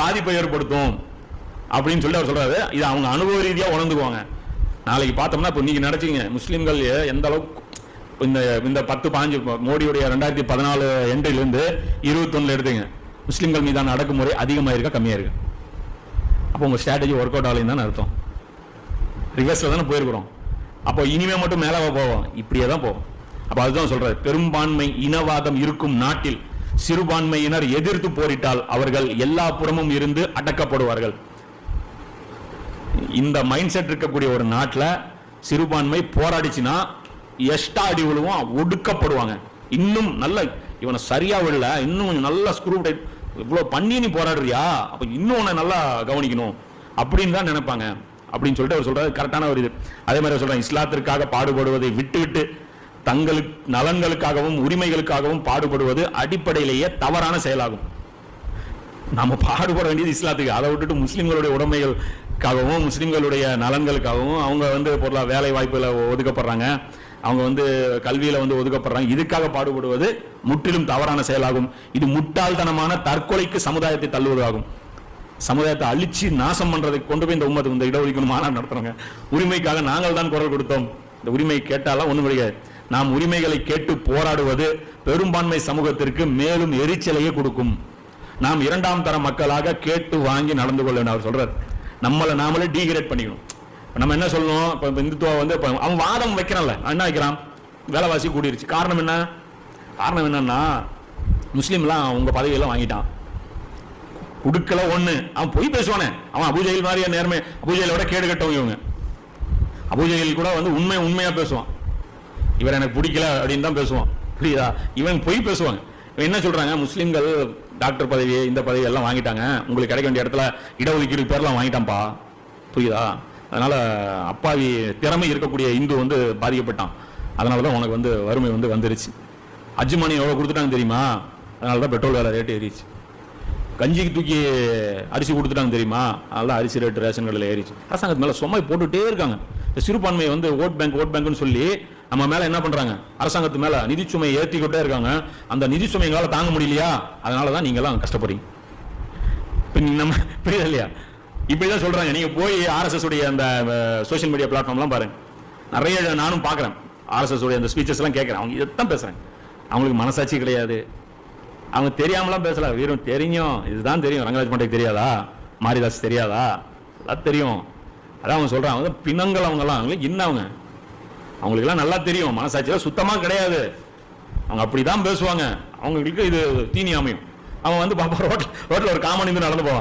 பாதிப்பை ஏற்படுத்தும் அப்படின்னு சொல்லி அவர் சொல்றாரு. இது அவங்க அனுபவ ரீதியா உணர்ந்துக்குவாங்க. நாளைக்கு பார்த்தோம்னா இப்போ நீங்க நினைச்சீங்க முஸ்லிம்கள் எந்த அளவுக்கு இந்த 10-15 மோடியுடைய 2014 எண்டிலிருந்து 21 எடுத்துங்க, முஸ்லிம்கள் மீதான அடக்குமுறை அதிகமாக இருக்கா கம்மியா இருக்கு? அப்போ உங்க ஸ்ட்ராட்டஜி ஒர்க் அவுட் ஆகலைன்னு தான் அர்த்தம். ரிவர்ஸ்ல தானே போயிருக்கிறோம். அப்போ இனிமே மட்டும் மேலே போவோம், இப்படியே தான் போவோம். அப்ப அதுதான் சொல்றாரு, பெரும்பான்மை இனவாதம் இருக்கும் நாட்டில் சிறுபான்மையினர் எதிர்த்து போரிட்டால் அவர்கள் எல்லா புறமும் இருந்து அடக்கப்படுவார்கள். இந்த மைண்ட் செட் இருக்கக்கூடிய ஒரு நாட்டில் சிறுபான்மை போராடிச்சுன்னா எஷ்டா அடி விழுவும், ஒடுக்கப்படுவாங்க. இன்னும் நல்ல இவனை சரியா விடல, இன்னும் நல்ல ஸ்க்ரூ டைப் இவ்வளவு பண்ணி நீ போராடுறியா, அப்ப இன்னும் உன்னை நல்லா கவனிக்கணும் அப்படின்னு தான் நினைப்பாங்க அப்படின்னு சொல்லிட்டு அவர் சொல்றாரு. கரெக்டான ஒரு இது. அதே மாதிரி சொல்றாங்க, இஸ்லாத்திற்காக பாடுபடுவதை விட்டுவிட்டு தங்களுக்கு நலன்களுக்காகவும் உரிமைகளுக்காகவும் பாடுபடுவது அடிப்படையிலேயே தவறான செயலாகும். நாம பாடுபட வேண்டியது இஸ்லாத்துக்கு, அதை விட்டுட்டு முஸ்லிம்களுடைய உடைமைகளுக்காகவும் முஸ்லிம்களுடைய நலன்களுக்காகவும் அவங்க பொருளா வேலை வாய்ப்புகளை ஒதுக்கப்படுறாங்க, அவங்க கல்வியில ஒதுக்கப்படுறாங்க, இதுக்காக பாடுபடுவது முற்றிலும் தவறான செயலாகும். இது முட்டாள்தனமான தற்கொலைக்கு சமுதாயத்தை தள்ளுவதாகும். சமுதாயத்தை அழிச்சு நாசம் பண்றதை கொண்டு போய் இந்த உம்மத்து இந்த இடஒதுக்கீடு மாநாடு நடத்துறாங்க. உரிமைக்காக நாங்கள் தான் குரல் கொடுத்தோம், இந்த உரிமை கேட்டாலாம் ஒண்ணும் கிடையாது. நாம் உரிமைகளை கேட்டு போராடுவது பெரும்பான்மை சமூகத்திற்கு மேலும் எரிச்சலையே கொடுக்கும். நாம் இரண்டாம் தர மக்களாக கேட்டு வாங்கி நடந்து கொள்ள அவர் சொல்றார். நம்மளை நாமளே டீகிரேட் பண்ணிக்கணும். நம்ம என்ன சொல்லணும், இப்ப இந்துத்துவ அவன் வாதம் வைக்கிறான்ல, என்ன வைக்கிறான், வேலைவாசி கூடிருச்சு. காரணம் என்ன? காரணம் என்னன்னா முஸ்லீம்லாம் அவங்க பதவியெல்லாம் வாங்கிட்டான், குடுக்கல ஒண்ணு. அவன் போய் பேசுவானே, அவன் அபூஜஹில் மாதிரியா நேர்மை, அபூஜஹிலோட கேடு கட்டவங்க இவங்க. அபூஜஹில் கூட உண்மையா பேசுவான், இவர் எனக்கு பிடிக்கல அப்படின்னு தான் பேசுவான், புரியுதா? இவன் போய் பேசுவாங்க. இவன் என்ன சொல்றாங்க, முஸ்லீம்கள் டாக்டர் பதவி இந்த பதவி எல்லாம் வாங்கிட்டாங்க, உங்களுக்கு கிடைக்க வேண்டிய இடத்துல இடஒதுக்கீடு பேர்லாம் வாங்கிட்டான்ப்பா, புரியுதா? அதனால அப்பாவி திறமை இருக்கக்கூடிய இந்து பாதிக்கப்பட்டான், அதனாலதான் உனக்கு வறுமை வந்துருச்சு. அஜ்ஜு மணி எவ்வளவு கொடுத்துட்டாங்க தெரியுமா? அதனாலதான் பெட்ரோல் வேலை ரேட்டு ஏறிச்சு. கஞ்சிக்கு தூக்கி அரிசி கொடுத்துட்டாங்க தெரியுமா? அதனால அரிசி ரேட்டு ரேஷன் கடையில் ஏறிச்சு. அரசாங்கத்து மேல சும்மா போட்டுட்டே இருக்காங்க. சிறுபான்மை ஓட் பேங்க்னு சொல்லி நம்ம மேல என்ன பண்றாங்க, அரசாங்கத்து மேல நிதி சுமையை ஏற்றிக்கிட்டே இருக்காங்க. அந்த நிதி சுமை எங்களால தாங்க முடியலையா, அதனாலதான் நீங்க எல்லாம் கஷ்டப்படுறீங்க. நம்ம புரியுது இல்லையா? இப்படிதான் சொல்றாங்க. நீங்க போய் RSS உடைய அந்த சோசியல் மீடியா பிளாட்ஃபார்ம்லாம் பாருங்க, நிறைய நானும் பாக்குறேன். RSS உடைய அந்த ஸ்பீச்சஸ் எல்லாம் கேட்கிறேன். அவங்க இதைத்தான் பேசுறாங்க. அவங்களுக்கு மனசாட்சி கிடையாது. அவங்க தெரியாமலாம் பேசல, வெறும் தெரியும், இதுதான் தெரியும். ரங்கராஜ் பாண்டேக்கு தெரியாதா? மாரிதாஸ் தெரியாதா? அது தெரியும். அதான் அவங்க சொல்றாங்க, பிணங்கள் அவங்கலாம். அவங்களுக்கு என்ன அவங்களுக்கு எல்லாம் நல்லா தெரியும், மனசாட்சியெல்லாம் சுத்தமா கிடையாது. அவங்க அப்படிதான் பேசுவாங்க. அவங்களுக்கு இது தீனி அமையும். அவன் பாப்பா ரோட்ல ஒரு காமன் நடந்து போவான்.